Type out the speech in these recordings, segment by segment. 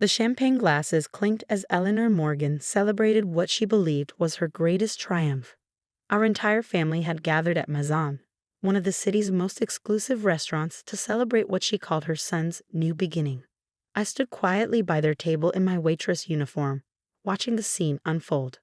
The champagne glasses clinked as Eleanor Morgan celebrated what she believed was her greatest triumph. Our entire family had gathered at Maison, one of the city's most exclusive restaurants, to celebrate what she called her son's new beginning. I stood quietly by their table in my waitress uniform, watching the scene unfold.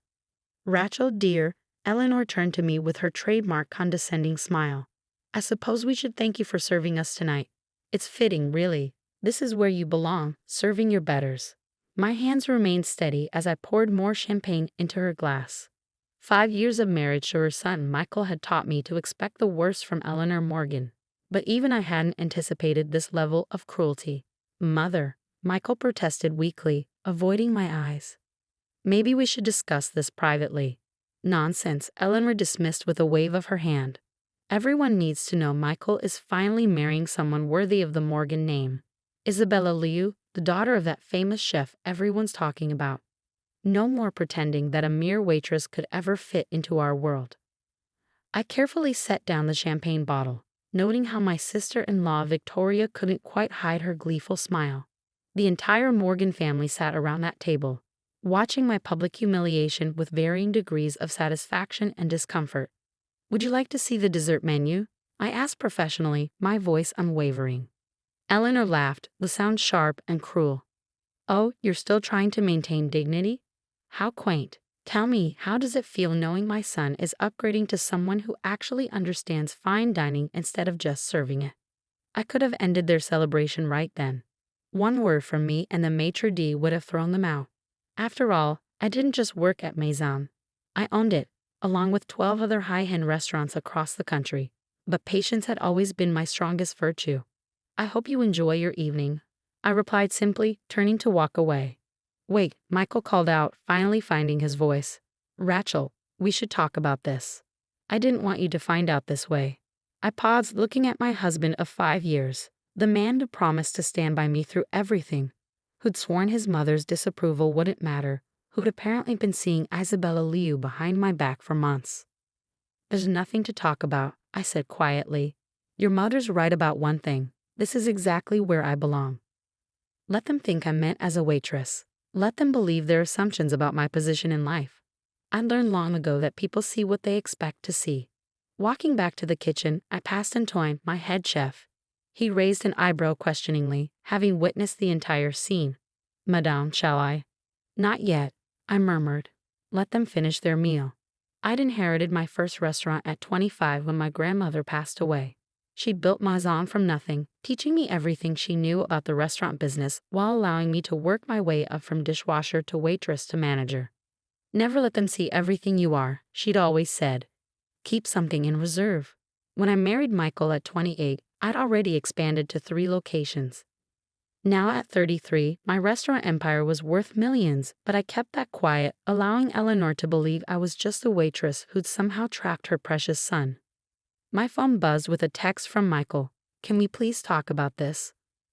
Rachel, dear, Eleanor turned to me with her trademark condescending smile. I suppose we should thank you for serving us tonight. It's fitting, really. This is where you belong, serving your betters. My hands remained steady as I poured more champagne into her glass. 5 years of marriage to her son Michael had taught me to expect the worst from Eleanor Morgan. But even I hadn't anticipated this level of cruelty. Mother, Michael protested weakly, avoiding my eyes. Maybe we should discuss this privately. Nonsense, Eleanor dismissed with a wave of her hand. Everyone needs to know Michael is finally marrying someone worthy of the Morgan name. Isabella Liu, the daughter of that famous chef everyone's talking about. No more pretending that a mere waitress could ever fit into our world. I carefully set down the champagne bottle, noting how my sister-in-law Victoria couldn't quite hide her gleeful smile. The entire Morgan family sat around that table, watching my public humiliation with varying degrees of satisfaction and discomfort. Would you like to see the dessert menu? I asked professionally, my voice unwavering. Eleanor laughed, the sound sharp and cruel. Oh, you're still trying to maintain dignity? How quaint. Tell me, how does it feel knowing my son is upgrading to someone who actually understands fine dining instead of just serving it? I could have ended their celebration right then. One word from me and the maitre d' would have thrown them out. After all, I didn't just work at Maison. I owned it, along with 12 other high-end restaurants across the country. But patience had always been my strongest virtue. I hope you enjoy your evening, I replied simply, turning to walk away. Wait, Michael called out, finally finding his voice. Rachel, we should talk about this. I didn't want you to find out this way. I paused, looking at my husband of 5 years, the man who promised to stand by me through everything, who'd sworn his mother's disapproval wouldn't matter, who'd apparently been seeing Isabella Liu behind my back for months. There's nothing to talk about, I said quietly. Your mother's right about one thing. This is exactly where I belong. Let them think I'm meant as a waitress. Let them believe their assumptions about my position in life. I learned long ago that people see what they expect to see. Walking back to the kitchen, I passed Antoine, my head chef. He raised an eyebrow questioningly, having witnessed the entire scene. Madame, shall I? Not yet, I murmured. Let them finish their meal. I'd inherited my first restaurant at 25 when my grandmother passed away. She built Maison from nothing, teaching me everything she knew about the restaurant business while allowing me to work my way up from dishwasher to waitress to manager. Never let them see everything you are, she'd always said. Keep something in reserve. When I married Michael at 28, I'd already expanded to 3 locations. Now at 33, my restaurant empire was worth millions, but I kept that quiet, allowing Eleanor to believe I was just a waitress who'd somehow trapped her precious son. My phone buzzed with a text from Michael. Can we please talk about this?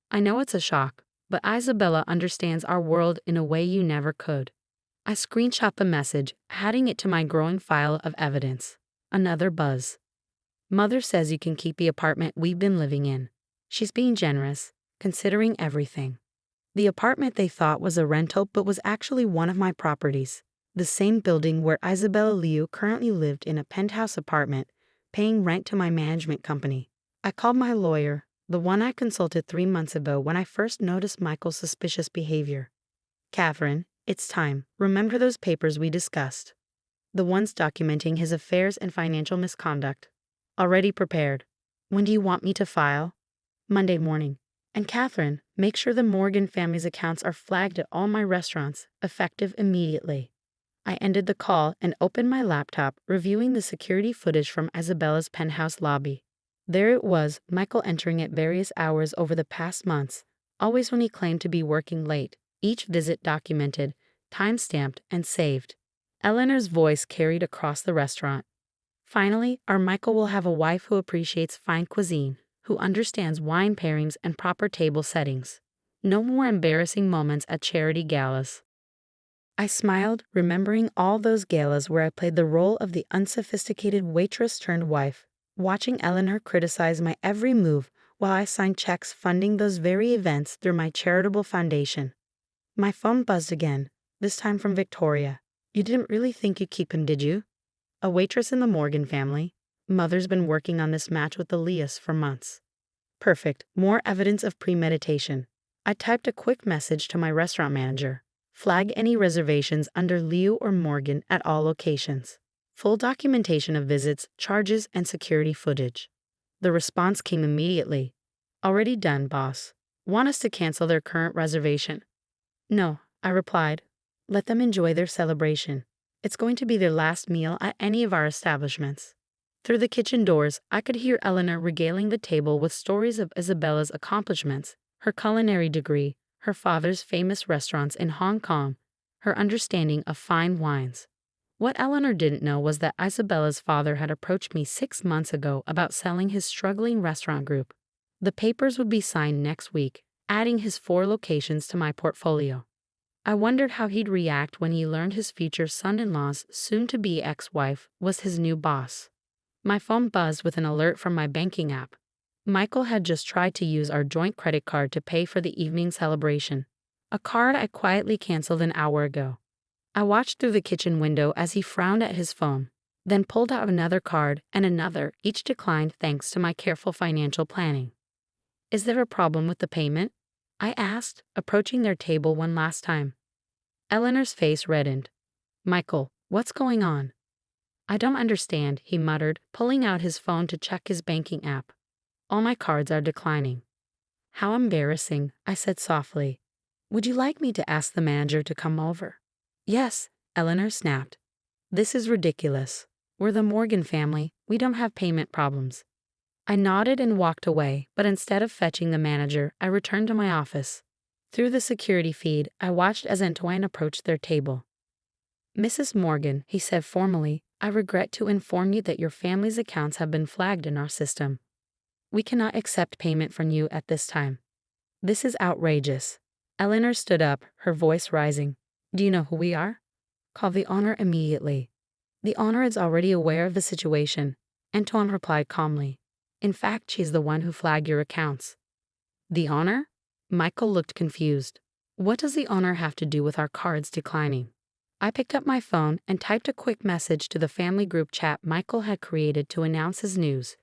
I know it's a shock, but Isabella understands our world in a way you never could. I screenshot the message, adding it to my growing file of evidence. Another buzz. Mother says you can keep the apartment we've been living in. She's being generous, considering everything. The apartment they thought was a rental but was actually one of my properties. The same building where Isabella Liu currently lived in a penthouse apartment, paying rent to my management company. I called my lawyer, the one I consulted 3 months ago when I first noticed Michael's suspicious behavior. Catherine, it's time. Remember those papers we discussed? The ones documenting his affairs and financial misconduct. Already prepared. When do you want me to file? Monday morning. And Catherine, make sure the Morgan family's accounts are flagged at all my restaurants, effective immediately. I ended the call and opened my laptop, reviewing the security footage from Isabella's penthouse lobby. There it was, Michael entering at various hours over the past months, always when he claimed to be working late, each visit documented, time-stamped, and saved. Eleanor's voice carried across the restaurant. Finally, our Michael will have a wife who appreciates fine cuisine, who understands wine pairings and proper table settings. No more embarrassing moments at charity galas. I smiled, remembering all those galas where I played the role of the unsophisticated waitress-turned-wife, watching Eleanor criticize my every move while I signed checks funding those very events through my charitable foundation. My phone buzzed again, this time from Victoria. You didn't really think you'd keep him, did you? A waitress in the Morgan family. Mother's been working on this match with Elias for months. Perfect. More evidence of premeditation. I typed a quick message to my restaurant manager. Flag any reservations under Liu or Morgan at all locations. Full documentation of visits, charges, and security footage. The response came immediately. Already done, boss. Want us to cancel their current reservation? No, I replied. Let them enjoy their celebration. It's going to be their last meal at any of our establishments. Through the kitchen doors, I could hear Eleanor regaling the table with stories of Isabella's accomplishments, her culinary degree, her father's famous restaurants in Hong Kong, her understanding of fine wines. What Eleanor didn't know was that Isabella's father had approached me 6 months ago about selling his struggling restaurant group. The papers would be signed next week, adding his 4 locations to my portfolio. I wondered how he'd react when he learned his future son-in-law's soon-to-be ex-wife was his new boss. My phone buzzed with an alert from my banking app. Michael had just tried to use our joint credit card to pay for the evening celebration, a card I quietly canceled an hour ago. I watched through the kitchen window as he frowned at his phone, then pulled out another card and another, each declined thanks to my careful financial planning. Is there a problem with the payment? I asked, approaching their table one last time. Eleanor's face reddened. Michael, what's going on? I don't understand, he muttered, pulling out his phone to check his banking app. All my cards are declining. How embarrassing, I said softly. Would you like me to ask the manager to come over? Yes, Eleanor snapped. This is ridiculous. We're the Morgan family. We don't have payment problems. I nodded and walked away, but instead of fetching the manager, I returned to my office. Through the security feed, I watched as Antoine approached their table. Mrs. Morgan, he said formally, I regret to inform you that your family's accounts have been flagged in our system. We cannot accept payment from you at this time. This is outrageous. Eleanor stood up, her voice rising. Do you know who we are? Call the owner immediately. The owner is already aware of the situation, Antoine replied calmly. In fact, she's the one who flagged your accounts. The owner? Michael looked confused. What does the owner have to do with our cards declining? I picked up my phone and typed a quick message to the family group chat Michael had created to announce his news.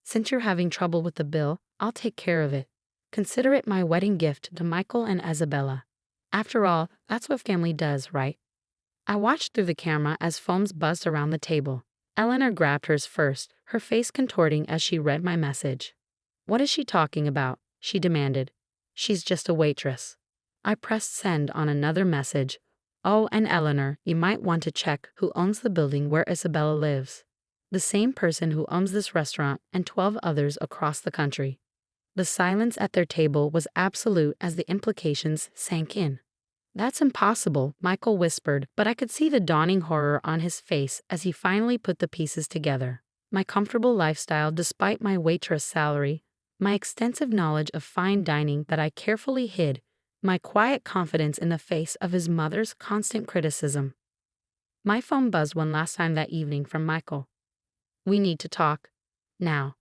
Since you're having trouble with the bill, I'll take care of it. Consider it my wedding gift to Michael and Isabella. After all, that's what family does, right? I watched through the camera as phones buzzed around the table. Eleanor grabbed hers first, her face contorting as she read my message. What is she talking about? She demanded. She's just a waitress. I pressed send on another message. Oh, and Eleanor, you might want to check who owns the building where Isabella lives. The same person who owns this restaurant and 12 others across the country. The silence at their table was absolute as the implications sank in. That's impossible, Michael whispered, but I could see the dawning horror on his face as he finally put the pieces together. My comfortable lifestyle despite my waitress salary, my extensive knowledge of fine dining that I carefully hid, my quiet confidence in the face of his mother's constant criticism. My phone buzzed one last time that evening from Michael. We need to talk. Now.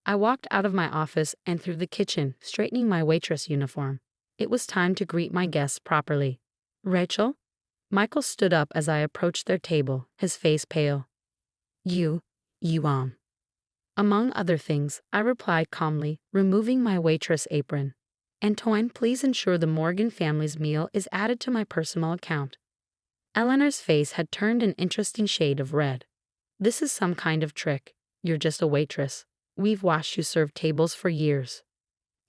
I walked out of my office and through the kitchen, straightening my waitress uniform. It was time to greet my guests properly. Rachel? Michael stood up as I approached their table, his face pale. You. Among other things, I replied calmly, removing my waitress apron. Antoine, please ensure the Morgan family's meal is added to my personal account. Eleanor's face had turned an interesting shade of red. This is some kind of trick. You're just a waitress. We've watched you serve tables for years.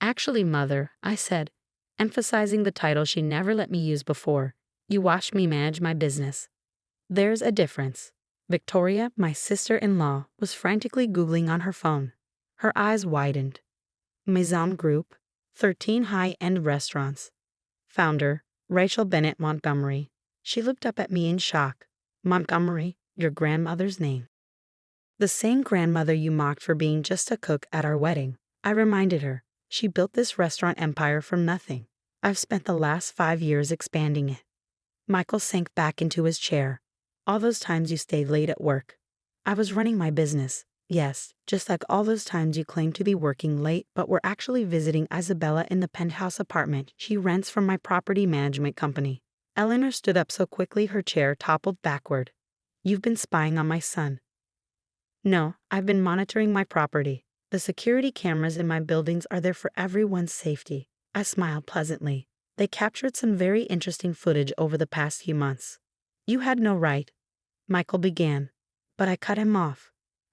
Actually, Mother, I said, emphasizing the title she never let me use before. You watched me manage my business. There's a difference. Victoria, my sister-in-law, was frantically Googling on her phone. Her eyes widened. Maison Group, 13 high-end restaurants. Founder, Rachel Bennett Montgomery. She looked up at me in shock. Montgomery, your grandmother's name. The same grandmother you mocked for being just a cook at our wedding. I reminded her. She built this restaurant empire from nothing. I've spent the last 5 years expanding it. Michael sank back into his chair. All those times you stayed late at work. I was running my business. Yes, just like all those times you claimed to be working late but were actually visiting Isabella in the penthouse apartment she rents from my property management company. Eleanor stood up so quickly her chair toppled backward. You've been spying on my son. No, I've been monitoring my property. The security cameras in my buildings are there for everyone's safety. I smiled pleasantly. They captured some very interesting footage over the past few months. You had no right, Michael began, but I cut him off.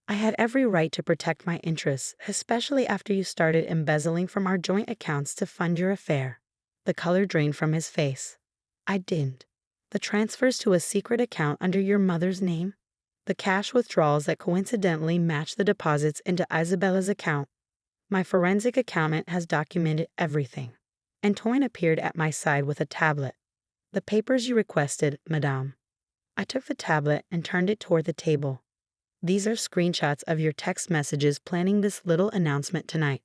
I had every right to protect my interests, especially after you started embezzling from our joint accounts to fund your affair. The color drained from his face. I didn't. The transfers to a secret account under your mother's name? The cash withdrawals that coincidentally match the deposits into Isabella's account. My forensic accountant has documented everything. Antoine appeared at my side with a tablet. The papers you requested, madame. I took the tablet and turned it toward the table. These are screenshots of your text messages planning this little announcement tonight.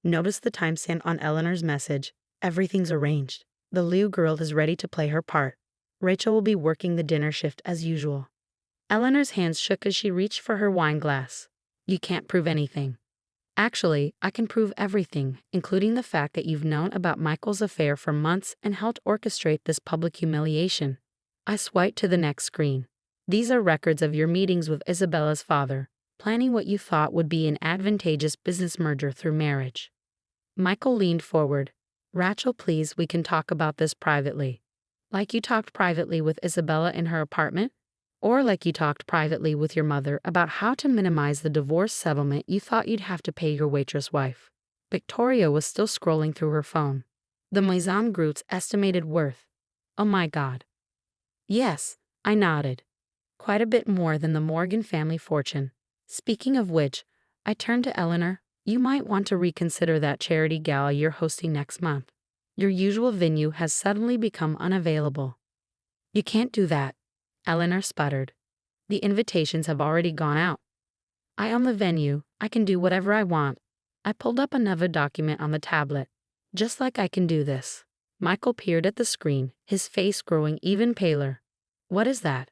Notice the timestamp on Eleanor's message. Everything's arranged. The Liu girl is ready to play her part. Rachel will be working the dinner shift as usual. Eleanor's hands shook as she reached for her wine glass. You can't prove anything. Actually, I can prove everything, including the fact that you've known about Michael's affair for months and helped orchestrate this public humiliation. I swiped to the next screen. These are records of your meetings with Isabella's father, planning what you thought would be an advantageous business merger through marriage. Michael leaned forward. Rachel, please, we can talk about this privately. Like you talked privately with Isabella in her apartment? Or like you talked privately with your mother about how to minimize the divorce settlement you thought you'd have to pay your waitress wife. Victoria was still scrolling through her phone. The Maison Group's estimated worth. Oh my God. Yes, I nodded. Quite a bit more than the Morgan family fortune. Speaking of which, I turned to Eleanor. You might want to reconsider that charity gala you're hosting next month. Your usual venue has suddenly become unavailable. You can't do that, Eleanor sputtered. The invitations have already gone out. I own the venue. I can do whatever I want. I pulled up another document on the tablet. Just like I can do this. Michael peered at the screen, his face growing even paler. What is that?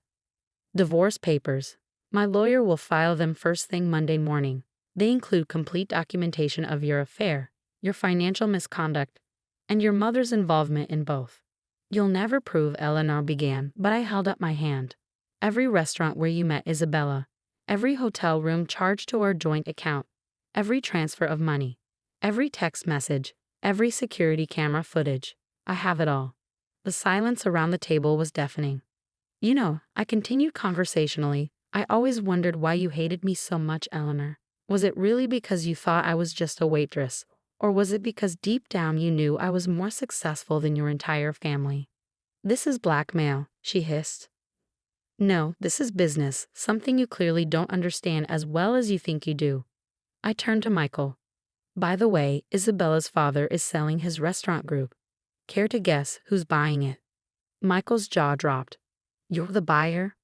Divorce papers. My lawyer will file them first thing Monday morning. They include complete documentation of your affair, your financial misconduct, and your mother's involvement in both. You'll never prove, Eleanor began, but I held up my hand. Every restaurant where you met Isabella, every hotel room charged to our joint account, every transfer of money, every text message, every security camera footage. I have it all. The silence around the table was deafening. You know, I continued conversationally, I always wondered why you hated me so much, Eleanor. Was it really because you thought I was just a waitress? Or was it because deep down you knew I was more successful than your entire family? This is blackmail, she hissed. No, this is business, something you clearly don't understand as well as you think you do. I turned to Michael. By the way, Isabella's father is selling his restaurant group. Care to guess who's buying it? Michael's jaw dropped. You're the buyer?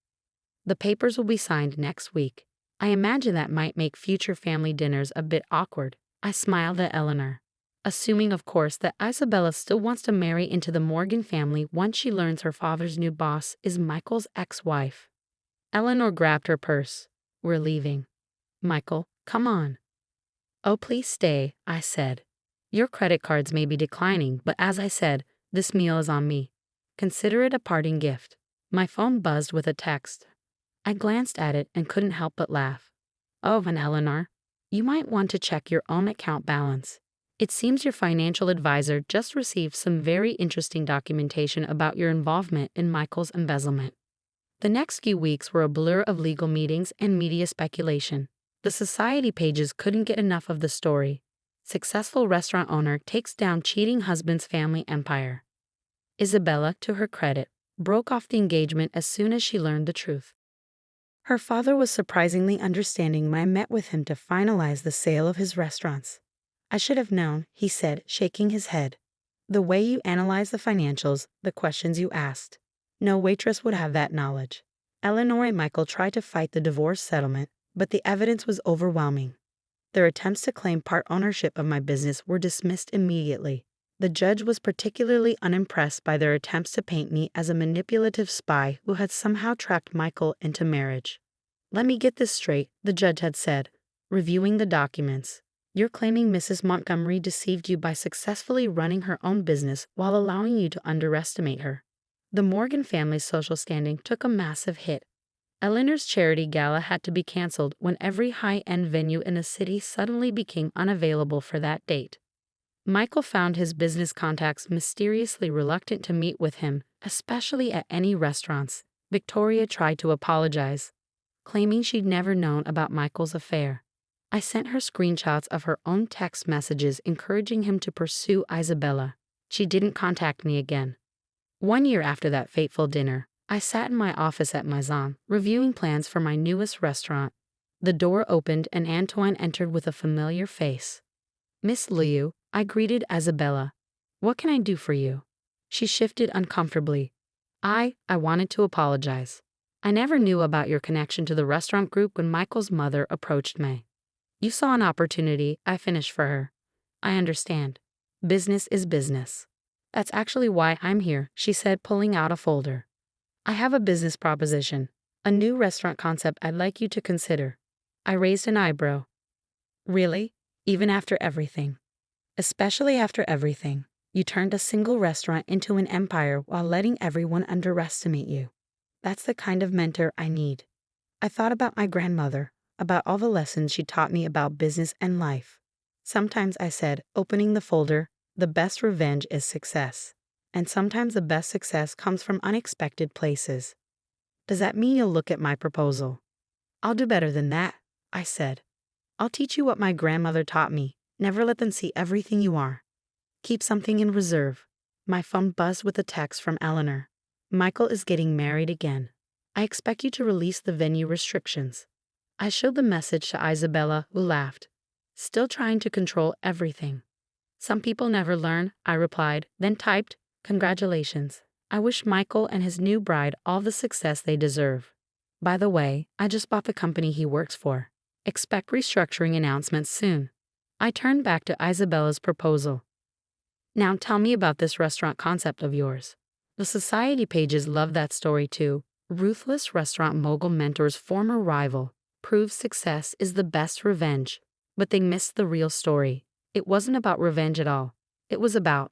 The papers will be signed next week. I imagine that might make future family dinners a bit awkward. I smiled at Eleanor, assuming of course that Isabella still wants to marry into the Morgan family once she learns her father's new boss is Michael's ex-wife. Eleanor grabbed her purse. We're leaving. Michael, come on. Oh, please stay, I said. Your credit cards may be declining, but as I said, this meal is on me. Consider it a parting gift. My phone buzzed with a text. I glanced at it and couldn't help but laugh. Oh, and Eleanor, you might want to check your own account balance. It seems your financial advisor just received some very interesting documentation about your involvement in Michael's embezzlement. The next few weeks were a blur of legal meetings and media speculation. The society pages couldn't get enough of the story. Successful restaurant owner takes down cheating husband's family empire. Isabella, to her credit, broke off the engagement as soon as she learned the truth. Her father was surprisingly understanding when I met with him to finalize the sale of his restaurants. I should have known, he said, shaking his head. The way you analyzed the financials, the questions you asked. No waitress would have that knowledge. Eleanor and Michael tried to fight the divorce settlement, but the evidence was overwhelming. Their attempts to claim part ownership of my business were dismissed immediately. The judge was particularly unimpressed by their attempts to paint me as a manipulative spy who had somehow tracked Michael into marriage. Let me get this straight, the judge had said. Reviewing the documents. You're claiming Mrs. Montgomery deceived you by successfully running her own business while allowing you to underestimate her. The Morgan family's social standing took a massive hit. Eleanor's charity gala had to be canceled when every high-end venue in the city suddenly became unavailable for that date. Michael found his business contacts mysteriously reluctant to meet with him, especially at any restaurants. Victoria tried to apologize, claiming she'd never known about Michael's affair. I sent her screenshots of her own text messages encouraging him to pursue Isabella. She didn't contact me again. 1 year after that fateful dinner, I sat in my office at Maison, reviewing plans for my newest restaurant. The door opened and Antoine entered with a familiar face. "Miss Liu," I greeted Isabella. "What can I do for you?" She shifted uncomfortably. I wanted to apologize. I never knew about your connection to the restaurant group when Michael's mother approached me. You saw an opportunity, I finished for her. I understand. Business is business. That's actually why I'm here, she said, pulling out a folder. I have a business proposition, a new restaurant concept I'd like you to consider. I raised an eyebrow. Really? Even after everything? Especially after everything. You turned a single restaurant into an empire while letting everyone underestimate you. That's the kind of mentor I need. I thought about my grandmother, about all the lessons she taught me about business and life. Sometimes I said, opening the folder, the best revenge is success. And sometimes the best success comes from unexpected places. Does that mean you'll look at my proposal? I'll do better than that, I said. I'll teach you what my grandmother taught me. Never let them see everything you are. Keep something in reserve. My phone buzzed with a text from Eleanor. Michael is getting married again. I expect you to release the venue restrictions. I showed the message to Isabella, who laughed. Still trying to control everything. Some people never learn, I replied, then typed, congratulations. I wish Michael and his new bride all the success they deserve. By the way, I just bought the company he works for. Expect restructuring announcements soon. I turned back to Isabella's proposal. Now tell me about this restaurant concept of yours. The society pages love that story too. Ruthless restaurant mogul mentors former rival. Proves success is the best revenge. But they missed the real story. It wasn't about revenge at all. It was about